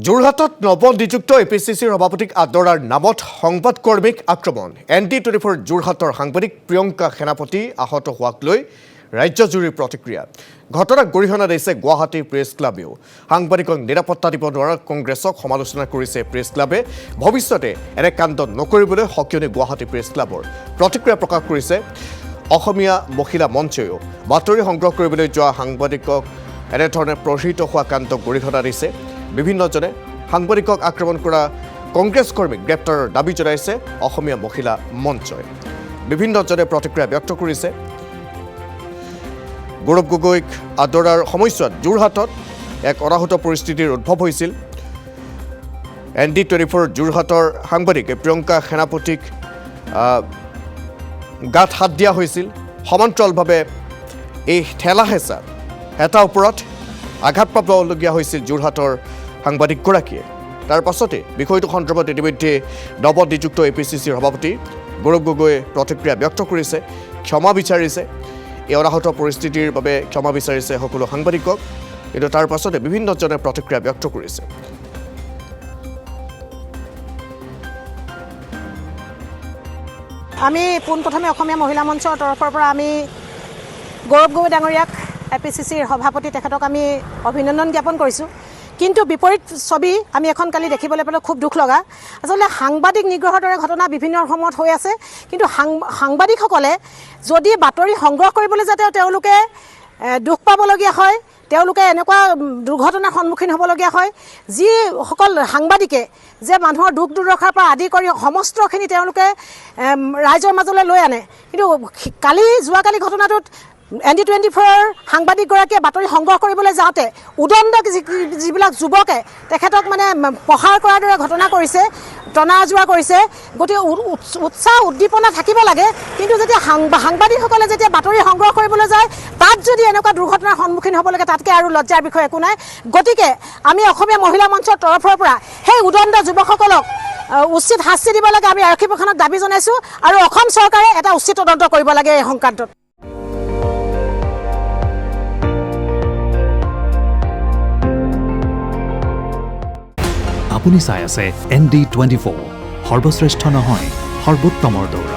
যোৰহাটত নৱনিযুক্ত এপিচিচিৰ সভাপতিক আদৰাৰ নামত সংবাদকৰ্মীক আক্ৰমণ ND24 যোৰহাটৰ সাংবাদিক প্ৰিয়ংকা সেনাপতি আহত হোৱাক লৈ ৰাজ্যজুৰি প্ৰতিক্ৰিয়া ঘটনাক গৰিহণা দিছে গুৱাহাটী প্ৰেছ ক্লাবেও সাংবাদিকক নিৰাপত্তা দিব নোৱাৰা কংগ্ৰেছক সমালোচনা কৰিছে প্ৰেছ ক্লাবে ভৱিষ্যতে এনে কাণ্ড নকৰিবলৈ সকিয়নি গুৱাহাটী প্ৰেছ ক্লাবৰ প্ৰতিক্ৰিয়া প্ৰকাশ কৰিছে অসমীয়া মহিলা মঞ্চয়ো বাতৰি সংগ্ৰহ কৰিবলৈ যোৱা সাংবাদিকক এনেধৰণে প্ৰহৃত হোৱা কাণ্ডক গৰিহণা দিছে বিভিন্নজনে সাংবাদিকক আক্ৰমণ কৰা কংগ্ৰেছ কৰ্মীক গ্ৰেপ্তাৰৰ দাবী জনাইছে অসমীয়া মহিলা মঞ্চই বিভিন্নজনে প্ৰতিক্ৰিয়া ব্যক্ত কৰিছে গৌৰৱ গগৈক আদৰাৰ সময়ছোৱাত যোৰহাটত এক অনাহুত পৰিস্থিতিৰ উদ্ভৱ হৈছিল ND24 যোৰহাটৰ সাংবাদিক প্ৰিয়ংকা সেনাপতিক গাত হাত দিয়া হৈছিল সমান্তৰালভাৱে এই ঠেলা হেঁচা হেতাৰ ওপৰত আঘাত পাবলগীয়া হৈছিল যোৰহাটৰ সাংবাদিকগৰাকীয়ে তাৰ পাছতে বিষয়টো সন্দৰ্ভত ইতিমধ্যে নৱনিযুক্ত এপিচিচিৰ সভাপতি গৌৰৱ গগৈয়ে প্ৰতিক্ৰিয়া ব্যক্ত কৰিছে ক্ষমা বিচাৰিছে এই অনাহত পৰিস্থিতিৰ বাবে ক্ষমা বিচাৰিছে সকলো সাংবাদিকক কিন্তু তাৰ পাছতে বিভিন্নজনে প্ৰতিক্ৰিয়া ব্যক্ত কৰিছে আমি পোনপ্ৰথমে অসমীয়া মহিলা মঞ্চৰ তৰফৰ পৰা আমি গৌৰৱ গগৈ ডাঙৰীয়াক এপিচিচিৰ সভাপতি তেখেতক আমি অভিনন্দন জ্ঞাপন কৰিছোঁ কিন্তু বিপৰীত ছবি আমি এখন কালি দেখিবলৈ পালোঁ খুব দুখ লগা আচলতে সাংবাদিক নিগ্ৰহৰ দৰে ঘটনা বিভিন্ন সময়ত হৈ আছে কিন্তু সাংবাদিকসকলে যদি বাতৰি সংগ্ৰহ কৰিবলৈ যাতে তেওঁলোকে দুখ পাবলগীয়া হয় তেওঁলোকে এনেকুৱা দুৰ্ঘটনাৰ সন্মুখীন হ'বলগীয়া হয় যিসকল সাংবাদিকে যে মানুহৰ দুখ দুৰ্দশাৰ পৰা আদি কৰি সমস্তখিনি তেওঁলোকে ৰাইজৰ মাজলৈ লৈ আনে কিন্তু যোৱাকালি ঘটনাটোত ND24 সাংবাদিকগৰাকীয়ে বাতৰি সংগ্ৰহ কৰিবলৈ যাওঁতে উদণ্ড যিবিলাক যুৱকে তেখেতক মানে প্ৰহাৰ কৰাৰ দৰে ঘটনা কৰিছে টনা আজোৰা কৰিছে গতিকে উৎসাহ উদ্দীপনা থাকিব লাগে কিন্তু যেতিয়া সাংবাদিকসকলে যেতিয়া বাতৰি সংগ্ৰহ কৰিবলৈ যায় তাত যদি এনেকুৱা দুৰ্ঘটনাৰ সন্মুখীন হ'ব লাগে তাতকৈ আৰু লজ্জাৰ বিষয় একো নাই গতিকে আমি অসমীয়া মহিলা মঞ্চৰ তৰফৰ পৰা সেই উদণ্ড যুৱকসকলক উচিত শাস্তি দিব লাগে আমি আৰক্ষী প্ৰশাসনক দাবী জনাইছোঁ আৰু অসম চৰকাৰে এটা উচিত তদন্ত কৰিব লাগে এই সংক্ৰান্তত আপুনি চাই আছে ND24 সৰ্বশ্ৰেষ্ঠ নহয় সৰ্বোত্তমৰ দৌৰ